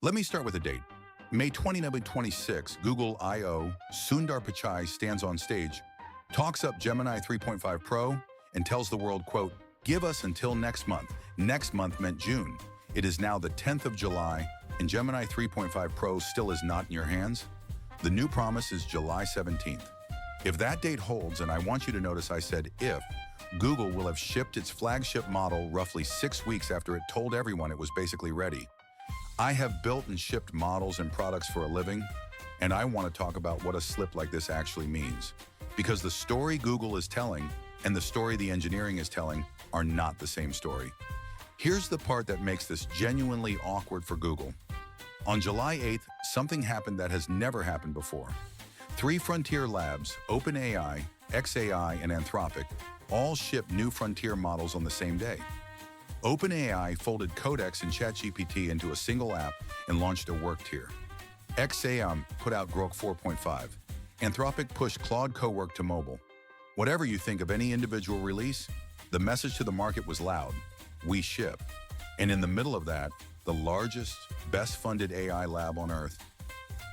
Let me start with a date. May 2026, Google I/O Sundar Pichai stands on stage, talks up Gemini 3.5 Pro, and tells the world, quote, "Give us until next month." Next month meant June. It is now the 10th of July, and Gemini 3.5 Pro still is not in your hands. The new promise is July 17th. If that date holds, and I want you to notice I said if, Google will have shipped its flagship model roughly 6 weeks after it told everyone it was basically ready. I have built and shipped models and products for a living, and I want to talk about what a slip like this actually means. Because the story Google is telling and the story the engineering is telling are not the same story. Here's the part that makes this genuinely awkward for Google. On July 8th, something happened that has never happened before. 3 frontier labs, OpenAI, xAI, and Anthropic, all shipped new frontier models on the same day. OpenAI folded Codex and ChatGPT into a single app and launched a work tier. xAI put out Grok 4.5. Anthropic pushed Claude Cowork to mobile. Whatever you think of any individual release, the message to the market was loud: we ship. And in the middle of that, the largest, best-funded AI lab on Earth,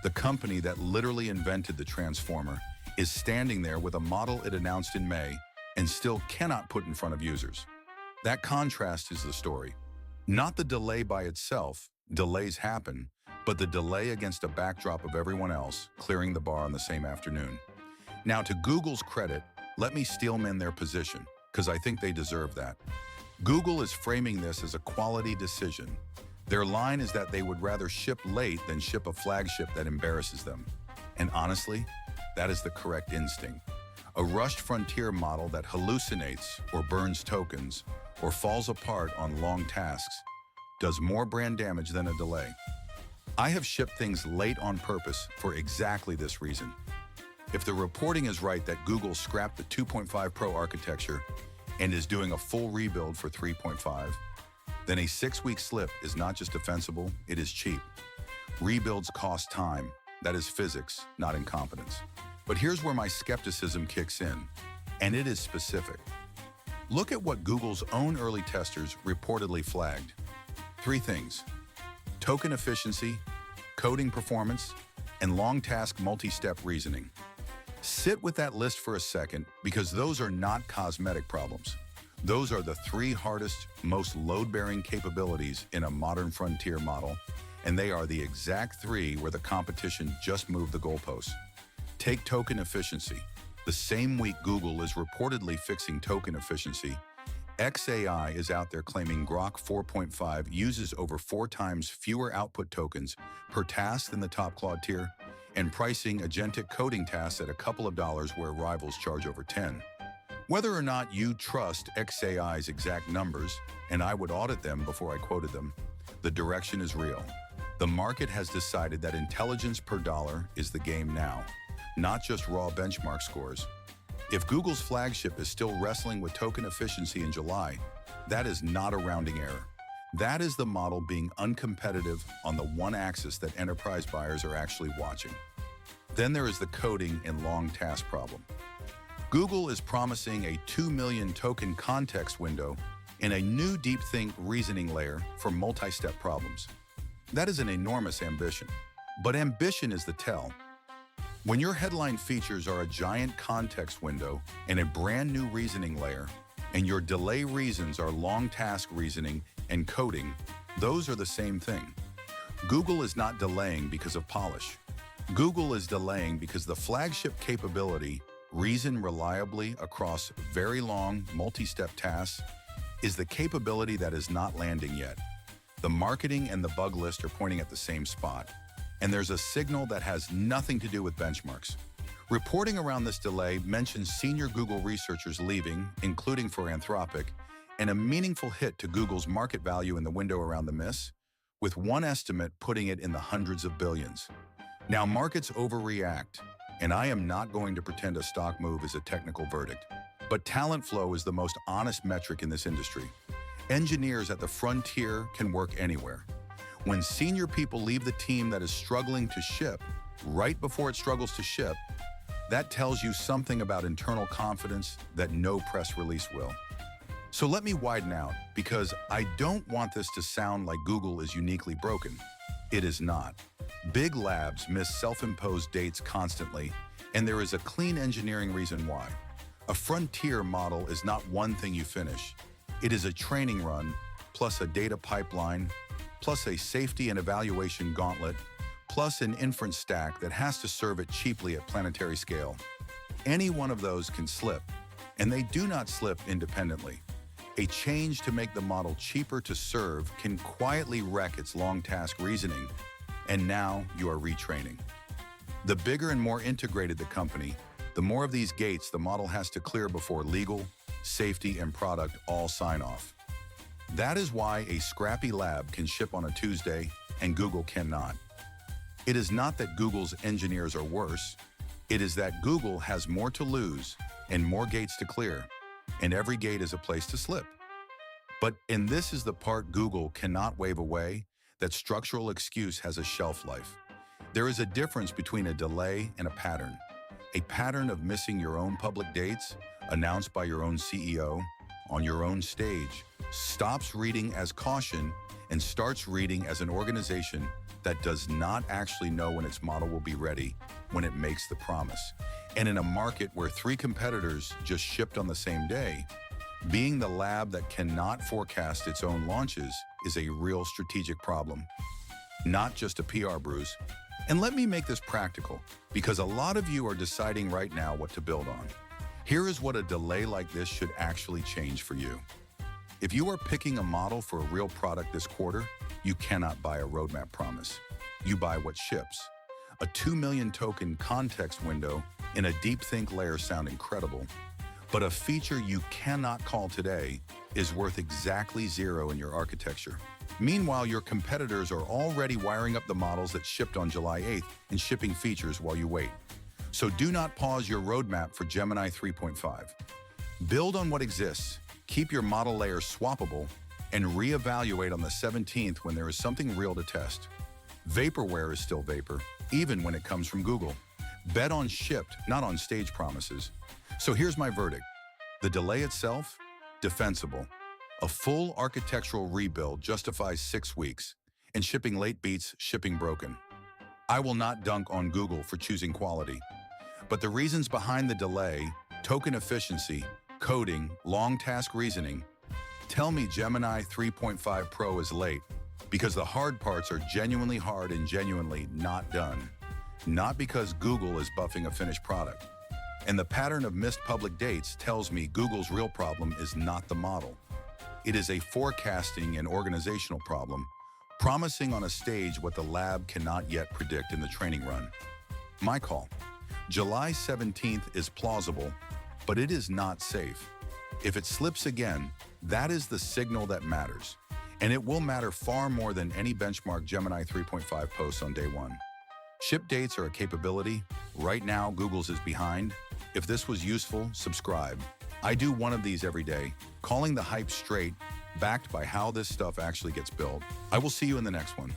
the company that literally invented the transformer, is standing there with a model it announced in May and still cannot put in front of users. That contrast is the story. Not the delay by itself, delays happen, but the delay against a backdrop of everyone else clearing the bar on the same afternoon. Now, to Google's credit, let me steelman their position, because I think they deserve that. Google is framing this as a quality decision. Their line is that they would rather ship late than ship a flagship that embarrasses them. And honestly, that is the correct instinct. A rushed frontier model that hallucinates or burns tokens or falls apart on long tasks does more brand damage than a delay. I have shipped things late on purpose for exactly this reason. If the reporting is right that Google scrapped the 2.5 Pro architecture and is doing a full rebuild for 3.5, then a 6-week slip is not just defensible, it is cheap. Rebuilds cost time. That is physics, not incompetence. But here's where my skepticism kicks in, and it is specific. Look at what Google's own early testers reportedly flagged. 3 things: token efficiency, coding performance, and long task multi-step reasoning. Sit with that list for a second, because those are not cosmetic problems. Those are the 3 hardest, most load-bearing capabilities in a modern frontier model, and they are the exact 3 where the competition just moved the goalposts. Take token efficiency. The same week Google is reportedly fixing token efficiency, xAI is out there claiming Grok 4.5 uses over 4 times fewer output tokens per task than the top Claude tier, and pricing agentic coding tasks at a couple of dollars where rivals charge over 10. Whether or not you trust xAI's exact numbers, and I would audit them before I quoted them, the direction is real. The market has decided that intelligence per dollar is the game now, not just raw benchmark scores. If Google's flagship is still wrestling with token efficiency in July, that is not a rounding error. That is the model being uncompetitive on the one axis that enterprise buyers are actually watching. Then there is the coding and long task problem. Google is promising a 2 million token context window and a new deep think reasoning layer for multi-step problems. That is an enormous ambition, but ambition is the tell. When your headline features are a giant context window and a brand new reasoning layer, and your delay reasons are long task reasoning and coding, those are the same thing. Google is not delaying because of polish. Google is delaying because the flagship capability, reason reliably across very long multi-step tasks, is the capability that is not landing yet. The marketing and the bug list are pointing at the same spot. And there's a signal that has nothing to do with benchmarks. Reporting around this delay mentions senior Google researchers leaving, including for Anthropic, and a meaningful hit to Google's market value in the window around the miss, with one estimate putting it in the hundreds of billions. Now, markets overreact, and I am not going to pretend a stock move is a technical verdict, but talent flow is the most honest metric in this industry. Engineers at the frontier can work anywhere. When senior people leave the team that is struggling to ship right before it struggles to ship, that tells you something about internal confidence that no press release will. So let me widen out, because I don't want this to sound like Google is uniquely broken. It is not. Big labs miss self-imposed dates constantly, and there is a clean engineering reason why. A frontier model is not one thing you finish. It is a training run, plus a data pipeline, plus a safety and evaluation gauntlet, plus an inference stack that has to serve it cheaply at planetary scale. Any one of those can slip, and they do not slip independently. A change to make the model cheaper to serve can quietly wreck its long task reasoning, and now you are retraining. The bigger and more integrated the company, the more of these gates the model has to clear before legal, safety, and product all sign off. That is why a scrappy lab can ship on a Tuesday and Google cannot. It is not that Google's engineers are worse. It is that Google has more to lose and more gates to clear, and every gate is a place to slip. And this is the part Google cannot wave away, that structural excuse has a shelf life. There is a difference between a delay and a pattern. A pattern of missing your own public dates, announced by your own CEO, on your own stage, stops reading as caution and starts reading as an organization that does not actually know when its model will be ready when it makes the promise. And in a market where 3 competitors just shipped on the same day, being the lab that cannot forecast its own launches is a real strategic problem, not just a PR bruise. And let me make this practical, because a lot of you are deciding right now what to build on. Here is what a delay like this should actually change for you. If you are picking a model for a real product this quarter, you cannot buy a roadmap promise. You buy what ships. A 2 million token context window in a deep think layer sound incredible, but a feature you cannot call today is worth exactly 0 in your architecture. Meanwhile, your competitors are already wiring up the models that shipped on July 8th and shipping features while you wait. So do not pause your roadmap for Gemini 3.5. Build on what exists, keep your model layer swappable, and reevaluate on the 17th when there is something real to test. Vaporware is still vapor, even when it comes from Google. Bet on shipped, not on stage promises. So here's my verdict. The delay itself, defensible. A full architectural rebuild justifies 6 weeks, and shipping late beats shipping broken. I will not dunk on Google for choosing quality, but the reasons behind the delay, token efficiency, coding, long task reasoning, tell me Gemini 3.5 Pro is late because the hard parts are genuinely hard and genuinely not done, not because Google is buffing a finished product. And the pattern of missed public dates tells me Google's real problem is not the model. It is a forecasting and organizational problem, promising on a stage what the lab cannot yet predict in the training run. My call. July 17th is plausible, but it is not safe. If it slips again, that is the signal that matters, and it will matter far more than any benchmark Gemini 3.5 posts on day 1. Ship dates are a capability. Right now, Google's is behind. If this was useful, subscribe. I do one of these every day, calling the hype straight, backed by how this stuff actually gets built. I will see you in the next one.